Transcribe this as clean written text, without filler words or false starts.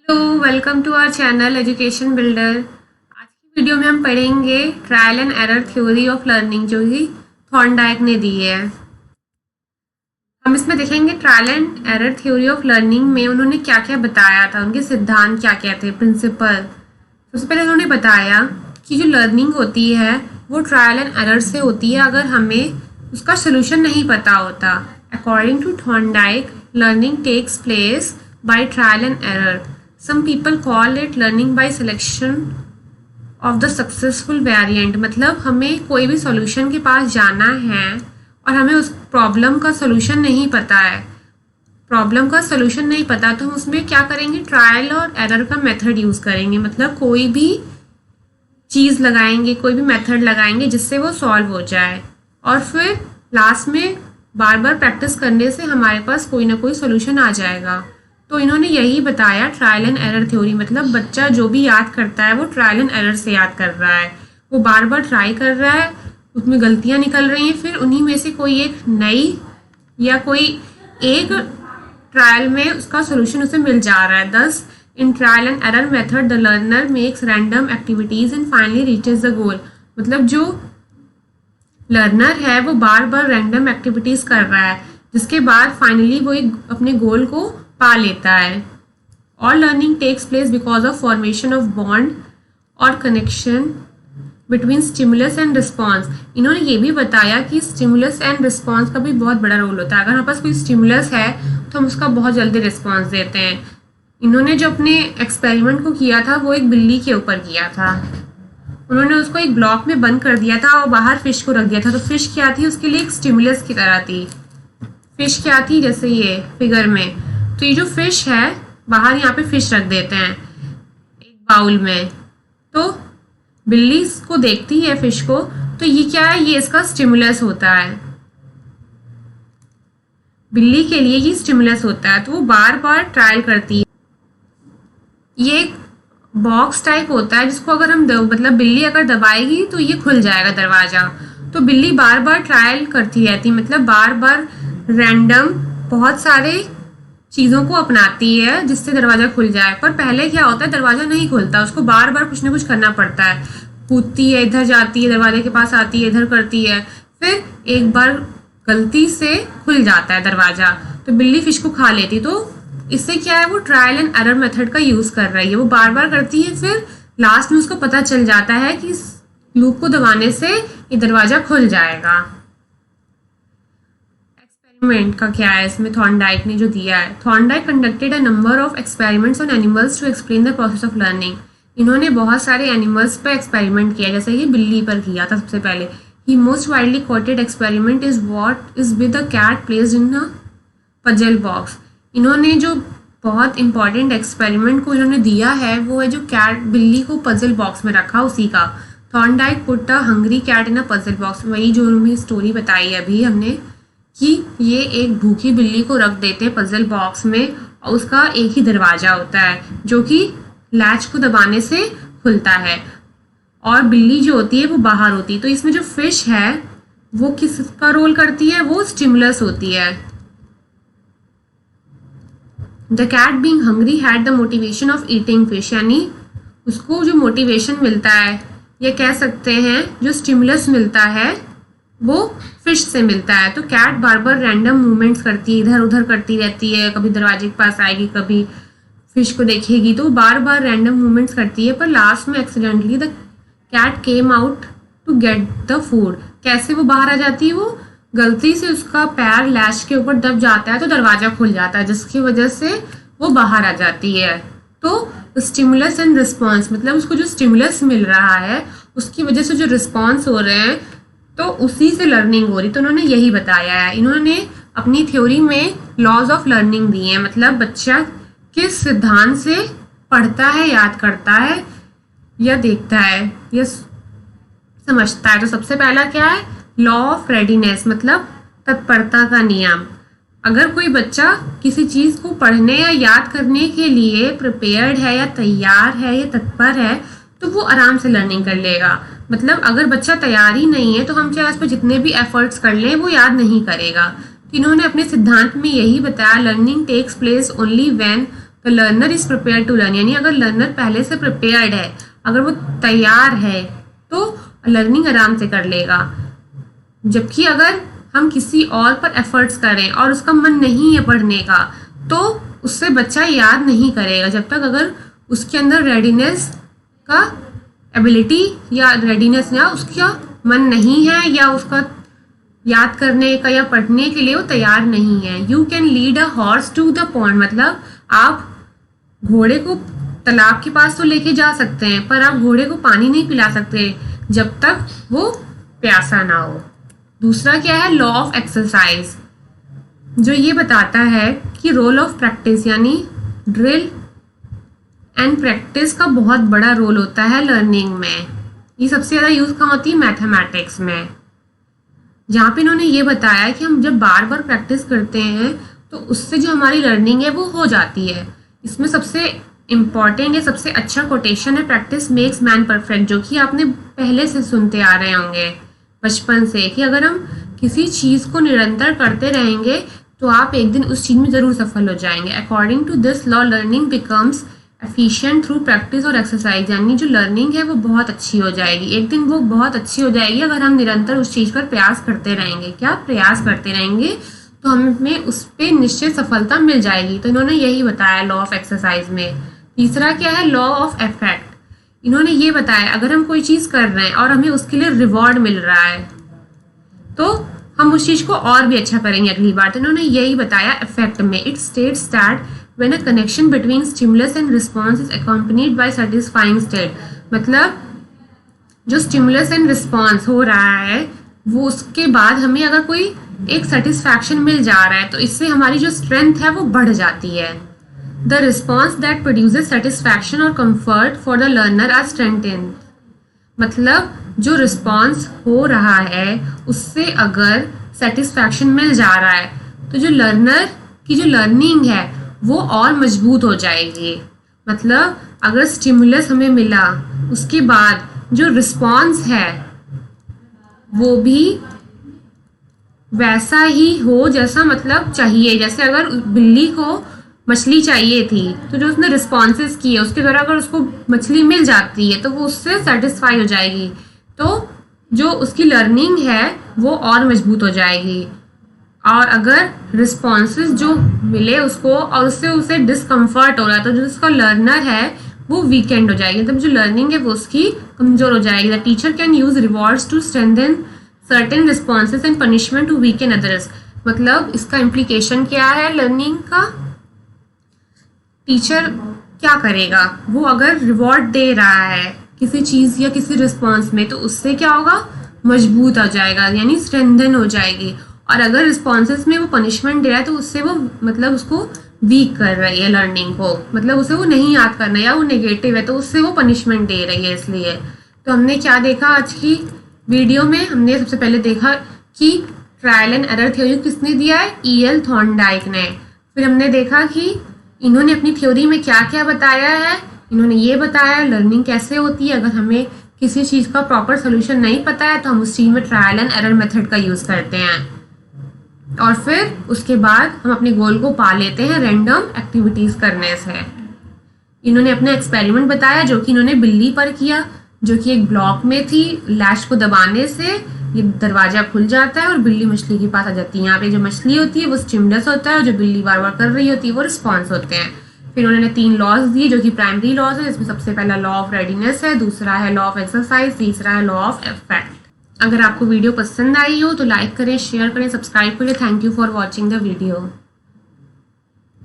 Welcome to our channel education builder. आज की video में हम पढ़ेंगे trial and error theory of learning जो कि थॉर्नडाइक ने दी है। हम इसमें देखेंगे trial and error theory of learning में उन्होंने क्या क्या बताया था, उनके सिद्धांत क्या क्या थे, प्रिंसिपल। सबसे पहले उन्होंने बताया कि जो लर्निंग होती है वो ट्रायल एंड एरर से होती है अगर हमें उसका सोल्यूशन नहीं पता होता। According to Thorndike, learning takes place by trial and error. Some people call it learning by selection of the successful variant। मतलब हमें कोई भी सॉल्यूशन के पास जाना है और हमें उस प्रॉब्लम का सॉल्यूशन नहीं पता है, तो हम उसमें क्या करेंगे, ट्रायल और एरर का मेथड यूज़ करेंगे। मतलब कोई भी चीज़ लगाएंगे, कोई भी मेथड लगाएंगे जिससे वो सॉल्व हो जाए और फिर लास्ट में बार बार प्रैक्टिस करने से हमारे पास कोई ना कोई सॉल्यूशन आ जाएगा। तो इन्होंने यही बताया ट्रायल एंड एरर थ्योरी। मतलब बच्चा जो भी याद करता है वो ट्रायल एंड एरर से याद कर रहा है, वो बार बार ट्राई कर रहा है, उसमें गलतियां निकल रही हैं, फिर उन्हीं में से कोई एक नई या कोई एक ट्रायल में उसका सोल्यूशन उसे मिल जा रहा है। दस in trial and error method the learner makes random activities and finally reaches the goal. मतलब जो लर्नर है वो बार बार रैंडम एक्टिविटीज कर रहा है जिसके बाद फाइनली वो एक अपने गोल को पा लेता है। और learning takes place because of formation of bond और connection between stimulus and response. इन्होंने ये भी बताया कि स्टिमुलस एंड रिस्पॉन्स का भी बहुत बड़ा रोल होता है। अगर हमारे पास कोई स्टिमुलस है तो हम उसका बहुत जल्दी रिस्पॉन्स देते हैं। इन्होंने जो अपने एक्सपेरिमेंट को किया था वो एक बिल्ली के ऊपर किया था। उन्होंने उसको एक ब्लॉक में बंद कर दिया था और बाहर फिश को रख दिया था। तो फिश क्या थी, उसके लिए एक स्टिमुलस की तरह थी। फिश क्या थी, जैसे ये फिगर में, तो ये जो फिश है बाहर यहाँ पे फिश रख देते हैं एक बाउल में, तो बिल्ली इसको देखती है फिश को, तो ये क्या है, ये इसका स्टिमुलस होता है। बिल्ली के लिए ये स्टिमुलस होता है, तो वो बार बार ट्रायल करती है। ये एक बॉक्स टाइप होता है जिसको अगर हम मतलब बिल्ली अगर दबाएगी तो ये खुल जाएगा दरवाजा। तो बिल्ली बार बार ट्रायल करती रहती, मतलब बार बार रैंडम बहुत सारे चीज़ों को अपनाती है जिससे दरवाज़ा खुल जाए। पर पहले क्या होता है, दरवाज़ा नहीं खुलता, उसको बार बार कुछ ना कुछ करना पड़ता है। कूदती है, इधर जाती है, दरवाजे के पास आती है, इधर करती है, फिर एक बार गलती से खुल जाता है दरवाज़ा, तो बिल्ली फिश को खा लेती। तो इससे क्या है, वो ट्रायल एंड एरर मेथड का यूज़ कर रही है। वो बार बार करती है, फिर लास्ट में उसको पता चल जाता है कि इस लूप को दबाने से ये दरवाज़ा खुल जाएगा। एक्सपेरिमेंट का क्या है इसमें, थॉर्नडाइक ने जो दिया है। Thorndike conducted a number of experiments on animals to explain the process of learning. इन्होंने बहुत सारे एनिमल्स पर एक्सपेरिमेंट किया, जैसे ये बिल्ली पर किया था सबसे पहले। He most widely quoted experiment is what is with a cat placed in a puzzle box. इन्होंने जो बहुत इंपॉर्टेंट एक्सपेरिमेंट को इन्होंने दिया है वो है जो कैट, बिल्ली को पजल बॉक्स में रखा, उसी का। Thorndike put a hungry cat in a puzzle box. वही जो उन्होंने स्टोरी बताई अभी हमने कि ये एक भूखी बिल्ली को रख देते हैं पजल बॉक्स में और उसका एक ही दरवाज़ा होता है जो कि लैच को दबाने से खुलता है, और बिल्ली जो होती है वो बाहर होती है। तो इसमें जो फिश है वो किसका रोल करती है, वो स्टिमुलस होती है। The cat being hungry had the motivation of eating fish. यानी उसको जो मोटिवेशन मिलता है, या कह सकते हैं जो स्टिमुलस मिलता है वो फिश से मिलता है। तो कैट बार बार रैंडम मूवमेंट्स करती है, इधर उधर करती रहती है, कभी दरवाजे के पास आएगी, कभी फिश को देखेगी, तो बार बार रैंडम मूवमेंट्स करती है। पर लास्ट में accidentally the cat came out to get the food. कैसे वो बाहर आ जाती है, वो गलती से उसका पैर लैश के ऊपर दब जाता है तो दरवाज़ा खुल जाता है, जिसकी वजह से वो बाहर आ जाती है। तो स्टिमुलस एंड रिस्पॉन्स, मतलब उसको जो स्टिमुलस मिल रहा है उसकी वजह से जो रिस्पॉन्स हो रहे हैं, तो उसी से लर्निंग हो रही। तो उन्होंने यही बताया है। इन्होंने अपनी थ्योरी में लॉज ऑफ लर्निंग दी है, मतलब बच्चा किस सिद्धांत से पढ़ता है, याद करता है, या देखता है, या समझता है। तो सबसे पहला क्या है, लॉ ऑफ रेडीनेस, मतलब तत्परता का नियम। अगर कोई बच्चा किसी चीज़ को पढ़ने या याद करने के लिए प्रिपेयर्ड है, या तैयार है, या तत्पर है, तो वो आराम से लर्निंग कर लेगा। मतलब अगर बच्चा तैयार ही नहीं है तो हम चाहे उस पर जितने भी एफर्ट्स कर लें वो याद नहीं करेगा। तो इन्होंने अपने सिद्धांत में यही बताया, learning takes place only when the learner is prepare to learn, यानी अगर लर्नर पहले से प्रिपेयर्ड है, अगर वो तैयार है तो लर्निंग आराम से कर लेगा। जबकि अगर हम किसी और पर एफर्ट्स करें और उसका मन नहीं है पढ़ने का, तो उससे बच्चा याद नहीं करेगा जब तक अगर उसके अंदर रेडीनेस का एबिलिटी या रेडीनेस या उसका मन नहीं है या उसका याद करने का या पढ़ने के लिए वो तैयार नहीं है। You can lead a horse to the pond, मतलब आप घोड़े को तालाब के पास तो लेके जा सकते हैं, पर आप घोड़े को पानी नहीं पिला सकते जब तक वो प्यासा ना हो। दूसरा क्या है, लॉ ऑफ एक्सरसाइज, जो ये बताता है कि रोल ऑफ प्रैक्टिस, यानी ड्रिल एंड प्रैक्टिस का बहुत बड़ा रोल होता है लर्निंग में। ये सबसे ज़्यादा यूज़ कहाँ होती है, मैथमेटिक्स में, जहाँ पे इन्होंने ये बताया कि हम जब बार बार प्रैक्टिस करते हैं तो उससे जो हमारी लर्निंग है वो हो जाती है। इसमें सबसे इम्पॉर्टेंट या सबसे अच्छा कोटेशन है प्रैक्टिस मेक्स मैन परफेक्ट, जो कि आपने पहले से सुनते आ रहे होंगे बचपन से, कि अगर हम किसी चीज़ को निरंतर करते रहेंगे तो आप एक दिन उस चीज़ में ज़रूर सफल हो जाएंगे। According to this law learning becomes efficient through practice और एक्सरसाइज, यानी जो लर्निंग है वो बहुत अच्छी हो जाएगी, एक दिन वो बहुत अच्छी हो जाएगी अगर हम निरंतर उस चीज़ पर प्रयास करते रहेंगे। क्या प्रयास करते रहेंगे तो हमें उस पर निश्चित सफलता मिल जाएगी। तो इन्होंने यही बताया लॉ ऑफ एक्सरसाइज में। तीसरा क्या है, लॉ ऑफ इफेक्ट। इन्होंने ये बताया अगर हम कोई चीज़ कर रहे हैं और हमें उसके लिए रिवॉर्ड मिल रहा है तो हम उस चीज़ को और भी अच्छा करेंगे अगली बार। तो इन्होंने यही बताया इफेक्ट में। It states that when a connection between stimulus and response is accompanied by satisfying state, मतलब जो स्टिमुलस एंड रिस्पॉन्स हो रहा है वो उसके बाद हमें अगर कोई एक सेटिस्फैक्शन मिल जा रहा है तो इससे हमारी जो स्ट्रेंथ है वो बढ़ जाती है। The response that produces satisfaction और comfort for the learner are strengthened, मतलब जो रिस्पॉन्स हो रहा है उससे अगर सेटिस्फैक्शन मिल जा रहा है तो जो लर्नर की जो लर्निंग है वो और मजबूत हो जाएगी। मतलब अगर स्टिमुलस हमें मिला उसके बाद जो रिस्पॉन्स है वो भी वैसा ही हो जैसा मतलब चाहिए। जैसे अगर बिल्ली को मछली चाहिए थी तो जो उसने रिस्पॉन्सेस किए उसके द्वारा अगर उसको मछली मिल जाती है तो वो उससे सेटिस्फाई हो जाएगी, तो जो उसकी लर्निंग है वो और मजबूत हो जाएगी। और अगर रिस्पॉन्सेस जो मिले उसको और उससे उसे डिस्कम्फर्ट हो रहा है तो जो उसका लर्नर है वो वीकेंड हो जाएगी, मतलब जो लर्निंग है वो उसकी कमजोर हो जाएगी। The teacher can use rewards to strengthen certain responses and punishment to weaken others, मतलब इसका इम्प्लीकेशन क्या है लर्निंग का। टीचर क्या करेगा, वो अगर रिवॉर्ड दे रहा है किसी चीज़ या किसी रिस्पॉन्स में तो उससे क्या होगा, मजबूत हो जाएगा, यानी स्ट्रेंथन हो जाएगी। और अगर रिस्पॉन्सेस में वो पनिशमेंट दे रहा है तो उससे वो मतलब उसको वीक कर रही है लर्निंग को, मतलब उसे वो नहीं याद करना या वो नेगेटिव है तो उससे वो पनिशमेंट दे रही है। इसलिए तो हमने क्या देखा आज की वीडियो में, हमने सबसे पहले देखा कि ट्रायल एंड एरर थ्योरी किसने दिया है, E.L. थॉर्नडाइक ने। फिर हमने देखा कि इन्होंने अपनी थ्योरी में क्या क्या बताया है। इन्होंने ये बताया लर्निंग कैसे होती है, अगर हमें किसी चीज़ का प्रॉपर सोल्यूशन नहीं पता है तो हम उस चीज़ में ट्रायल एंड एरर मेथड का यूज़ करते हैं और फिर उसके बाद हम अपने गोल को पा लेते हैं रैंडम एक्टिविटीज़ करने से। इन्होंने अपना एक्सपेरिमेंट बताया जो कि इन्होंने बिल्ली पर किया, जो कि एक ब्लॉक में थी। लैश को दबाने से ये दरवाज़ा खुल जाता है और बिल्ली मछली के पास आ जाती है। यहाँ पे जो मछली होती है वो स्टिमुलस होता है और जो बिल्ली बार बार कर रही होती है वो रिस्पॉन्स होते हैं। फिर उन्होंने 3 लॉज दिए जो कि प्राइमरी लॉज है, इसमें सबसे पहला लॉ ऑफ रेडीनेस है, दूसरा है लॉ ऑफ एक्सरसाइज, तीसरा है लॉ ऑफ इफेक्ट। अगर आपको वीडियो पसंद आई हो तो लाइक करें, शेयर करें, सब्सक्राइब करें। Thank you for watching the video.